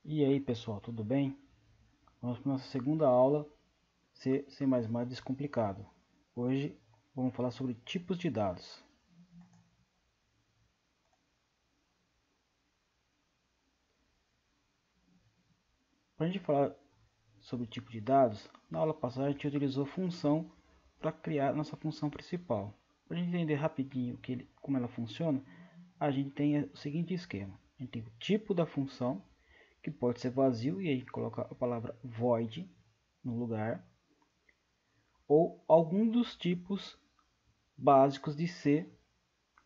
E aí pessoal, tudo bem? Vamos para nossa segunda aula C++ Descomplicado. Hoje vamos falar sobre tipos de dados. Para a gente falar sobre tipo de dados, na aula passada a gente utilizou função para criar nossa função principal. Para a gente entender rapidinho como ela funciona, a gente tem o seguinte esquema. A gente tem o tipo da função, que pode ser vazio, e aí coloca a palavra void no lugar, ou algum dos tipos básicos de C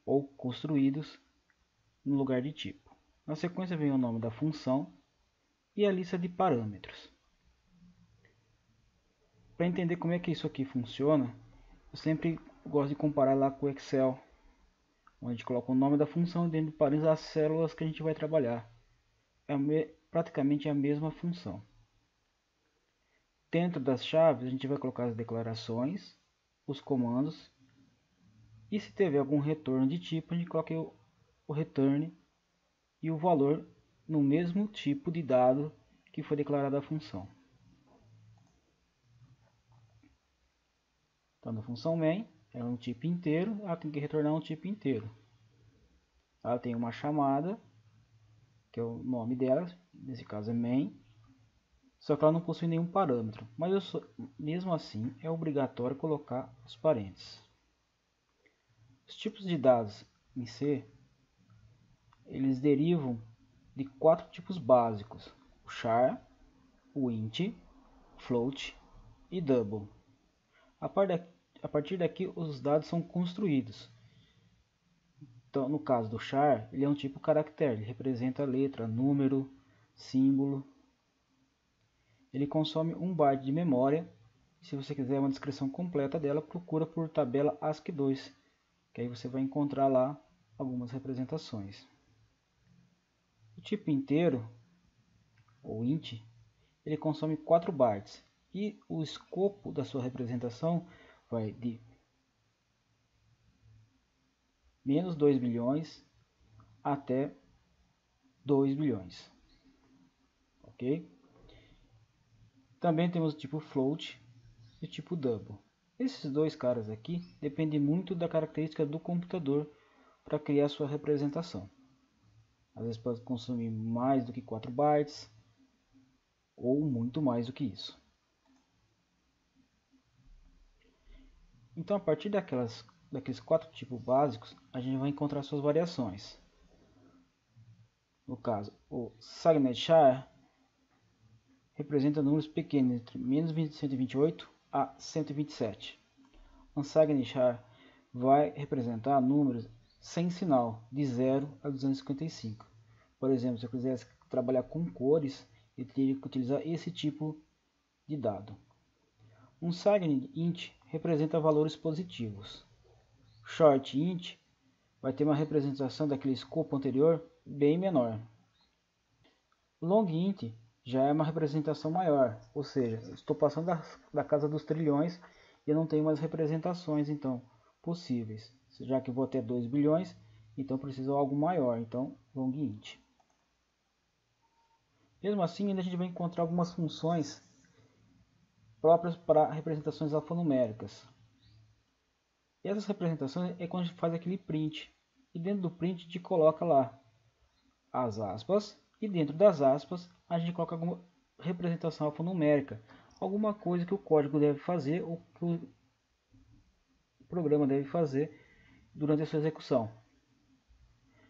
ou construídos no lugar de tipo. Na sequência vem o nome da função e a lista de parâmetros. Para entender como é que isso aqui funciona, eu sempre gosto de comparar lá com o Excel, onde a gente coloca o nome da função dentro de parênteses as células que a gente vai trabalhar. Praticamente a mesma função. Dentro das chaves a gente vai colocar as declarações, os comandos, e se tiver algum retorno de tipo, a gente coloca o return e o valor no mesmo tipo de dado que foi declarada a função. Então, na função main é um tipo inteiro, ela tem que retornar um tipo inteiro. Ela tem uma chamada, que é o nome dela, nesse caso é main, só que ela não possui nenhum parâmetro. Mas mesmo assim é obrigatório colocar os parênteses. Os tipos de dados em C, eles derivam de 4 tipos básicos: o char, o int, float e double. A partir daqui os dados são construídos. Então, no caso do char, ele é um tipo caractere, ele representa letra, número, símbolo. Ele consome 1 byte de memória. Se você quiser uma descrição completa dela, procura por tabela ASCII2, que aí você vai encontrar lá algumas representações. O tipo inteiro, ou int, ele consome 4 bytes e o escopo da sua representação vai de menos 2 bilhões até 2 bilhões. Ok? Também temos o tipo float e o tipo double. Esses dois caras aqui dependem muito da característica do computador para criar sua representação. Às vezes pode consumir mais do que 4 bytes ou muito mais do que isso. Então, a partir daqueles 4 tipos básicos, a gente vai encontrar suas variações. No caso, o SagNetChar representa números pequenos entre menos 128 a 127. O SagNetChar vai representar números sem sinal, de 0 a 255. Por exemplo, se eu quisesse trabalhar com cores, eu teria que utilizar esse tipo de dado. Um SagInt representa valores positivos. ShortInt vai ter uma representação daquele escopo anterior bem menor. LongInt já é uma representação maior, ou seja, estou passando da casa dos trilhões e eu não tenho mais representações então possíveis. Já que vou até 2 bilhões, então preciso de algo maior, então LongInt. Mesmo assim, ainda a gente vai encontrar algumas funções próprias para representações alfanuméricas. E essas representações é quando a gente faz aquele print. E dentro do print a gente coloca lá as aspas. E dentro das aspas a gente coloca alguma representação alfanumérica. Alguma coisa que o código deve fazer ou que o programa deve fazer durante a sua execução.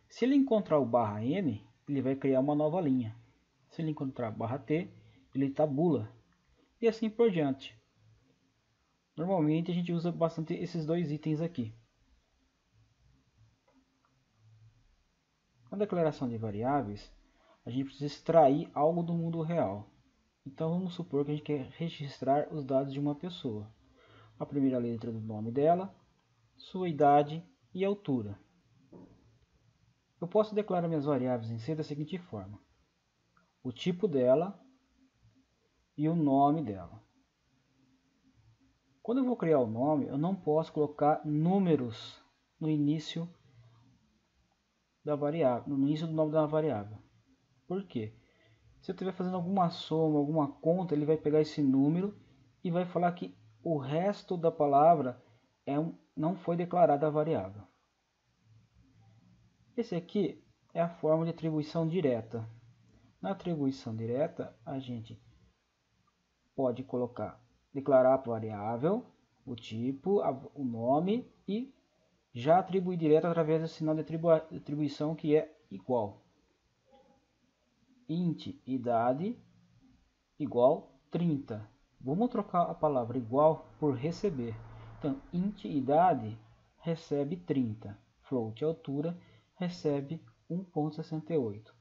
Se ele encontrar o barra N, ele vai criar uma nova linha. Se ele encontrar barra T, ele tabula. E assim por diante. Normalmente a gente usa bastante esses dois itens aqui. Na declaração de variáveis, a gente precisa extrair algo do mundo real. Então vamos supor que a gente quer registrar os dados de uma pessoa. A primeira letra do nome dela, sua idade e altura. Eu posso declarar minhas variáveis em C da seguinte forma: o tipo dela e o nome dela. Quando eu vou criar o nome, eu não posso colocar números no início da variável, no início do nome da variável. Por quê? Se eu estiver fazendo alguma soma, alguma conta, ele vai pegar esse número e vai falar que o resto da palavra não foi declarada a variável. Esse aqui é a forma de atribuição direta. Na atribuição direta, a gente pode declarar a variável, o tipo, o nome e já atribuir direto através do sinal de atribuição que é igual. Int idade igual 30. Vamos trocar a palavra igual por receber. Então, int idade recebe 30. Float altura recebe 1.68.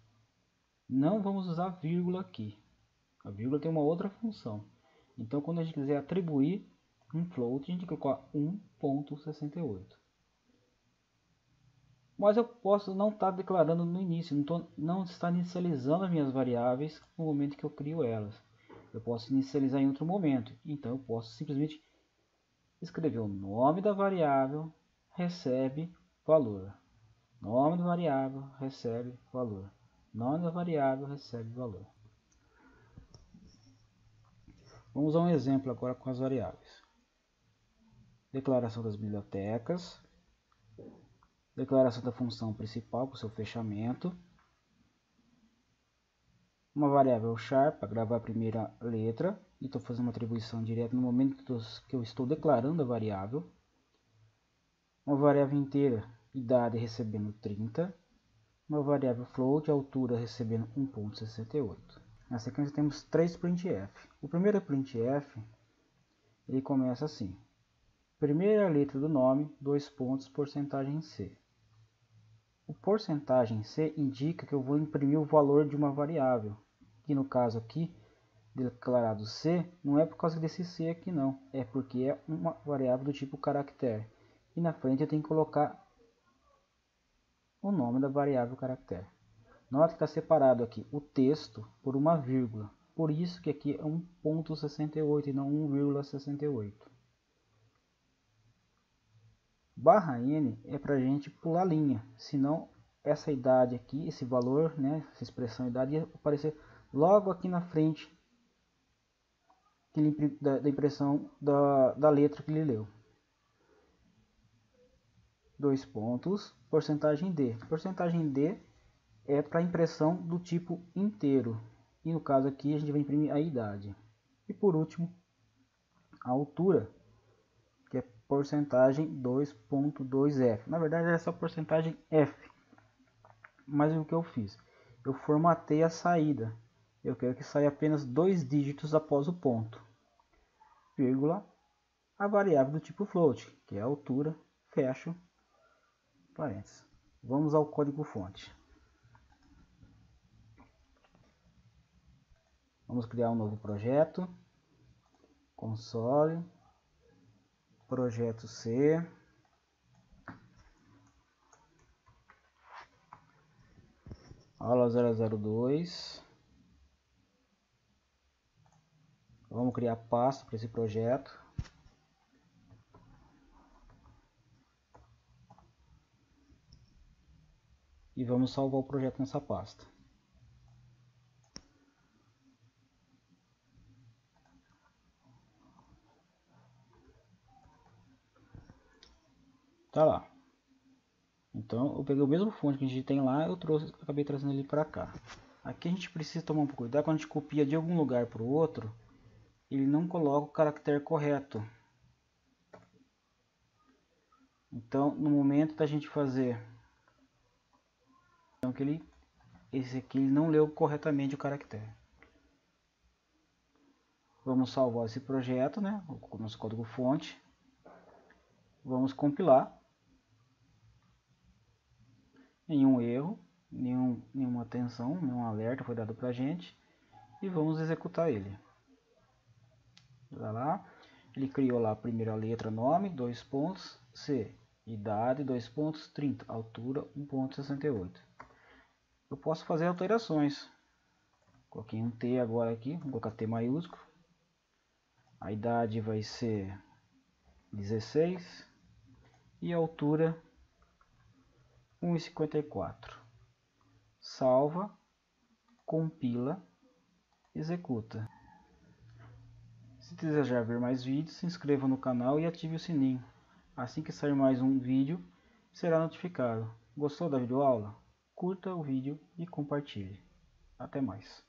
Não vamos usar vírgula aqui. A vírgula tem uma outra função. Então, quando a gente quiser atribuir um float, a gente coloca 1.68. Mas eu posso não estar declarando no início, não está inicializando as minhas variáveis no momento que eu crio elas. Eu posso inicializar em outro momento. Então eu posso simplesmente escrever o nome da variável, recebe valor. Nome da variável, recebe valor. Nome da variável, recebe valor. Vamos a um exemplo agora com as variáveis. Declaração das bibliotecas. Declaração da função principal com seu fechamento. Uma variável char para gravar a primeira letra. E estou fazendo uma atribuição direta no momento que eu estou declarando a variável. Uma variável inteira, idade recebendo 30. Uma variável float, altura recebendo 1.68. Na sequência temos 3 printf. O primeiro printf, ele começa assim. Primeira letra do nome, 2 pontos, porcentagem C. O porcentagem C indica que eu vou imprimir o valor de uma variável. E no caso aqui, declarado C, não é por causa desse C aqui não. É porque é uma variável do tipo caractere. E na frente eu tenho que colocar o nome da variável caractere. Nota que está separado aqui o texto por uma vírgula. Por isso que aqui é 1.68 e não 1,68. Barra N é para a gente pular linha, senão essa idade aqui, esse valor, né, essa expressão idade ia aparecer logo aqui na frente da impressão da letra que ele leu. 2 pontos, porcentagem D. Porcentagem D é para impressão do tipo inteiro, e no caso aqui a gente vai imprimir a idade. E por último, a altura, que é porcentagem 2.2F. Na verdade é só porcentagem F. Mas o que eu fiz? Eu formatei a saída. Eu quero que saia apenas 2 dígitos após o ponto. Vírgula, a variável do tipo float, que é a altura, fecho parênteses. Vamos ao código fonte. Vamos criar um novo projeto. Console. Projeto C. Aula 002. Vamos criar pasta para esse projeto. E vamos salvar o projeto nessa pasta. Tá lá. Então eu peguei o mesmo fonte que a gente tem lá, acabei trazendo ele para cá. Aqui a gente precisa tomar um pouco de cuidado quando a gente copia de algum lugar para o outro, ele não coloca o caractere correto. Então no momento da gente fazer, então esse aqui ele não leu corretamente o caractere. Vamos salvar esse projeto, né? O nosso código fonte. Vamos compilar. Nenhum erro, nenhuma atenção, nenhum alerta foi dado para a gente. E vamos executar ele. Vai lá. Ele criou lá a primeira letra, nome, 2 pontos, C, idade, 2 pontos, 30, altura, 1.68. Eu posso fazer alterações. Coloquei um T agora aqui, vou colocar T maiúsculo. A idade vai ser 16 e a altura 1,54. Salva, compila executa. Se desejar ver mais vídeos, se inscreva no canal e ative o sininho. Assim que sair mais um vídeo, será notificado. Gostou da videoaula? Curta o vídeo e compartilhe. Até mais.